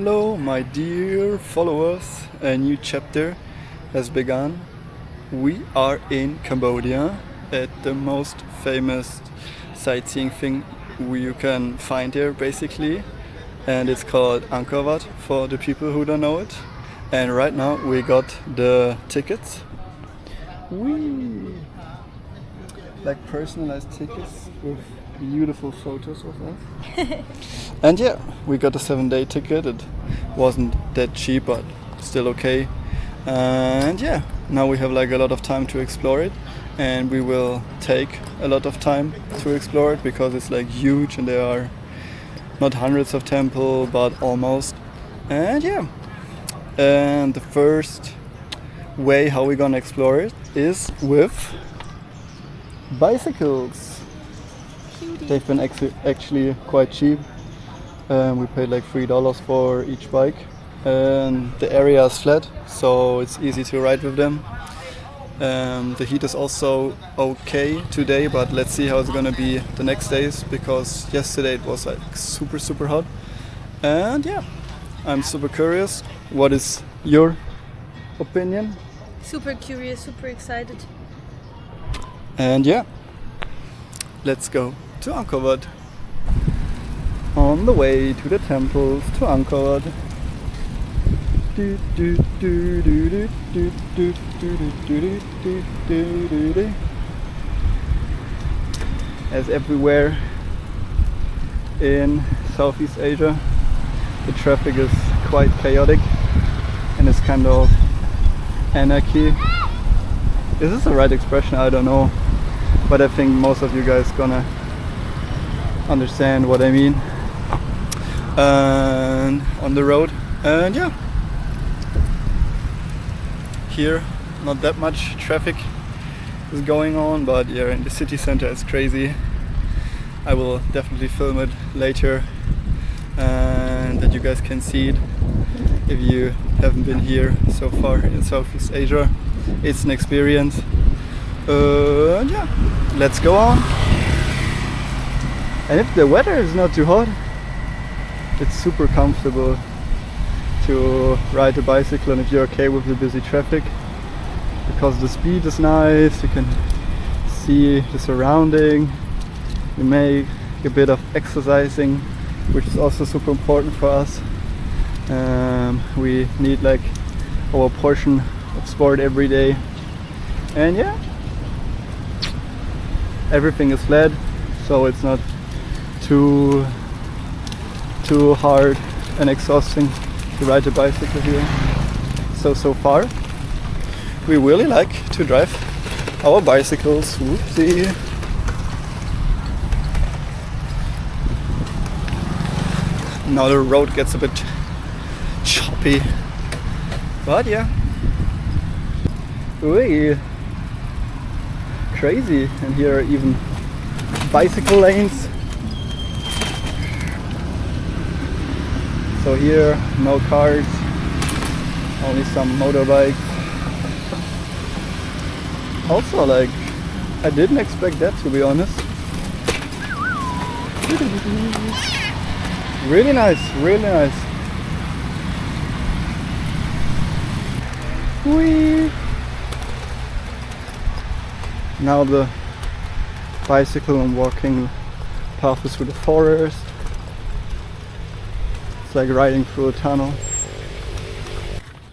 Hello, my dear followers. A new chapter has begun. We are in Cambodia at the most famous sightseeing thing you can find here, basically. And it's called Ankor Wat for the people who don't know it. And right now we got the tickets. Whee! Like personalized tickets with beautiful photos of us. And yeah, we got a 7-day ticket. It wasn't that cheap, but still okay. And yeah, now we have like a lot of time to explore it, and we will take a lot of time to explore it because it's like huge and there are not hundreds of temples but almost. And yeah, and the first way how we're gonna explore it is with bicycles. They've been actually quite cheap. We paid like $3 for each bike. And the area is flat, so it's easy to ride with them. The heat is also okay today, but let's see how it's gonna be the next days, because yesterday it was like super hot. And yeah, I'm super curious. What is your opinion? Super curious, super excited. And yeah, let's go to Ankor Wat. On the way to the temples to Ankor Wat. As everywhere in Southeast Asia, the traffic is quite chaotic and it's kind of anarchy. Is this the right expression? I don't know, but I think most of you guys gonna understand what I mean. And on the road, and yeah, here not that much traffic is going on, but yeah, in the city center it's crazy. I will definitely film it later and that you guys can see it if you haven't been here so far in Southeast Asia. It's an experience. Yeah, let's go on. And if the weather is not too hot, it's super comfortable to ride a bicycle, and if you're okay with the busy traffic, because the speed is nice, you can see the surrounding, you make a bit of exercising, which is also super important for us. We need like our portion of sport every day. And yeah, everything is flat, so it's not too hard and exhausting to ride a bicycle here. So far we really like to drive our bicycles. Whoopsie. Now the road gets a bit choppy, but yeah. Ooh, crazy. And here are even bicycle lanes. So here, no cars, only some motorbikes. Also, like, I didn't expect that, to be honest. Really nice, really nice. Whee! Now the bicycle and walking path is through the forest. It's like riding through a tunnel.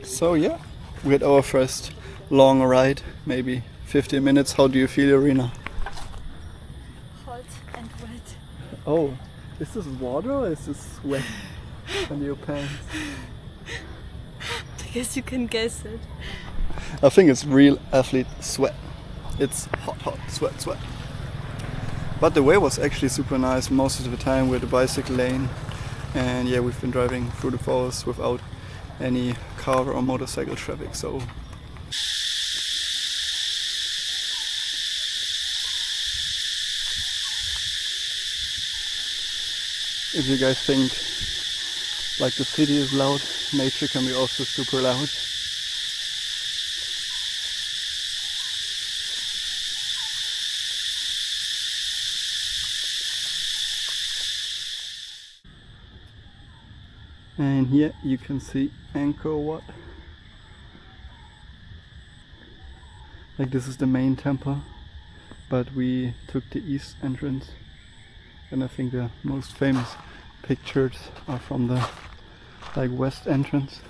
So yeah, we had our first long ride, maybe 15 minutes. How do you feel, Irina? Hot and wet. Oh, is this water or is this sweat on your pants? I guess you can guess it. I think it's real athlete sweat. It's hot, sweat. But the way was actually super nice most of the time with the bicycle lane. And yeah, we've been driving through the forest without any car or motorcycle traffic, so. If you guys think like the city is loud, nature can be also super loud. And here you can see Ankor Wat. Like, this is the main temple, but we took the east entrance, and I think the most famous pictures are from the west entrance.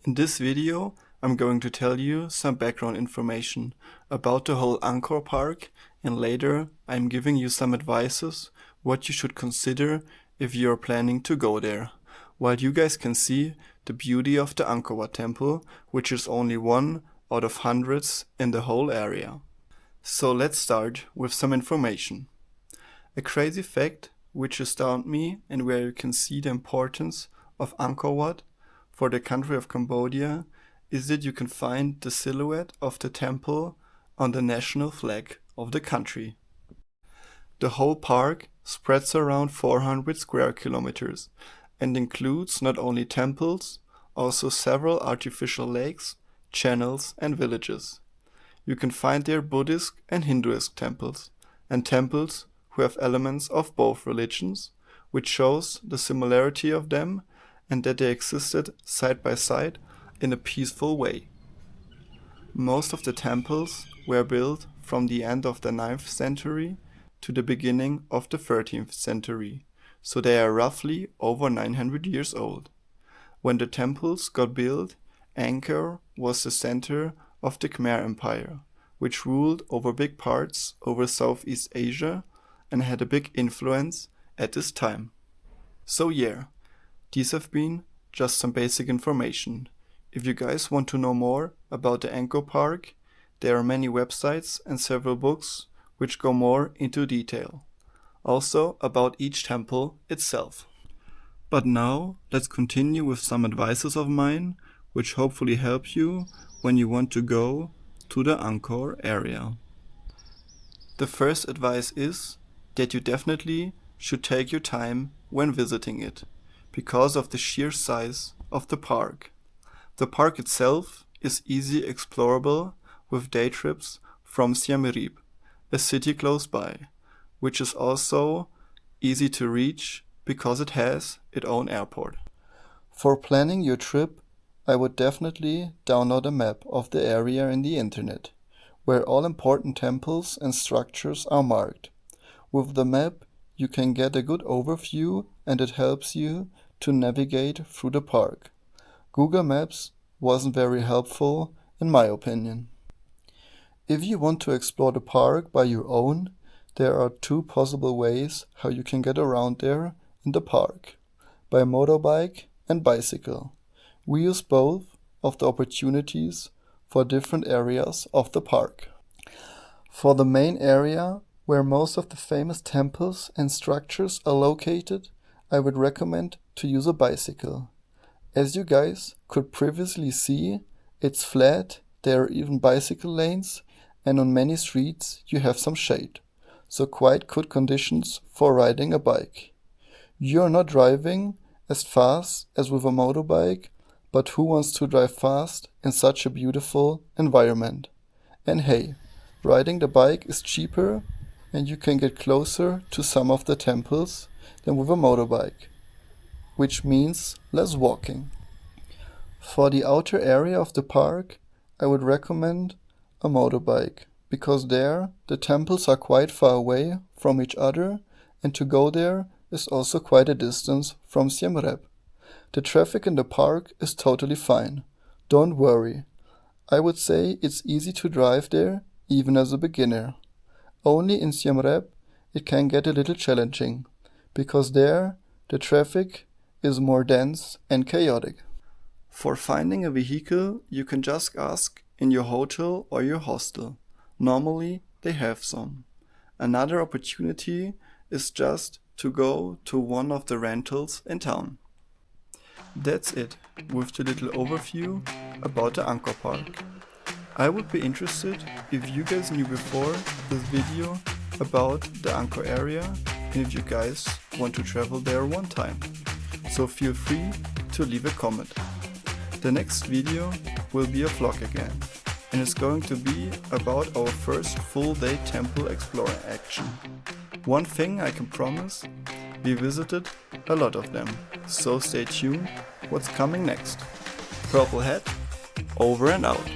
In this video I'm going to tell you some background information about the whole Angkor Park, and later I'm giving you some advices what you should consider if you are planning to go there, while you guys can see the beauty of the Ankor Wat temple, which is only one out of hundreds in the whole area. So let's start with some information. A crazy fact which astounded me, and where you can see the importance of Ankor Wat for the country of Cambodia, is that you can find the silhouette of the temple on the national flag of the country. The whole park spreads around 400 square kilometers and includes not only temples, also several artificial lakes, channels and villages. You can find there Buddhist and Hinduist temples, and temples who have elements of both religions, which shows the similarity of them and that they existed side by side in a peaceful way. Most of the temples were built from the end of the 9th century to the beginning of the 13th century, so they are roughly over 900 years old. When the temples got built, Angkor was the center of the Khmer Empire, which ruled over big parts over Southeast Asia and had a big influence at this time. So yeah, these have been just some basic information. If you guys want to know more about the Angkor Park, there are many websites and several books which go more into detail, also about each temple itself. But now let's continue with some advices of mine which hopefully help you when you want to go to the Angkor area. The first advice is that you definitely should take your time when visiting it, because of the sheer size of the park. The park itself is easily explorable with day trips from Siem Reap, a city close by, which is also easy to reach because it has its own airport. For planning your trip, I would definitely download a map of the area in the internet, where all important temples and structures are marked. With the map, you can get a good overview and it helps you to navigate through the park. Google Maps wasn't very helpful in my opinion. If you want to explore the park by your own, there are two possible ways how you can get around there in the park: by motorbike and bicycle. We use both of the opportunities for different areas of the park. For the main area, where most of the famous temples and structures are located, I would recommend to use a bicycle. As you guys could previously see, it's flat, there are even bicycle lanes, and on many streets you have some shade, so quite good conditions for riding a bike. You're not driving as fast as with a motorbike, but who wants to drive fast in such a beautiful environment? And hey, riding the bike is cheaper and you can get closer to some of the temples than with a motorbike, which means less walking. For the outer area of the park, I would recommend a motorbike, because there the temples are quite far away from each other, and to go there is also quite a distance from Siem Reap. The traffic in the park is totally fine. Don't worry. I would say it's easy to drive there, even as a beginner. Only in Siem Reap it can get a little challenging, because there the traffic is more dense and chaotic. For finding a vehicle, you can just ask in your hotel or your hostel. Normally they have some. Another opportunity is just to go to one of the rentals in town. That's it with the little overview about the Angkor Park. I would be interested if you guys knew before this video about the Angkor area and if you guys want to travel there one time. So feel free to leave a comment. The next video will be a vlog again, and it's going to be about our first full day temple exploring action. One thing I can promise, We visited a lot of them, so stay tuned what's coming next. Purple Hat, over and out.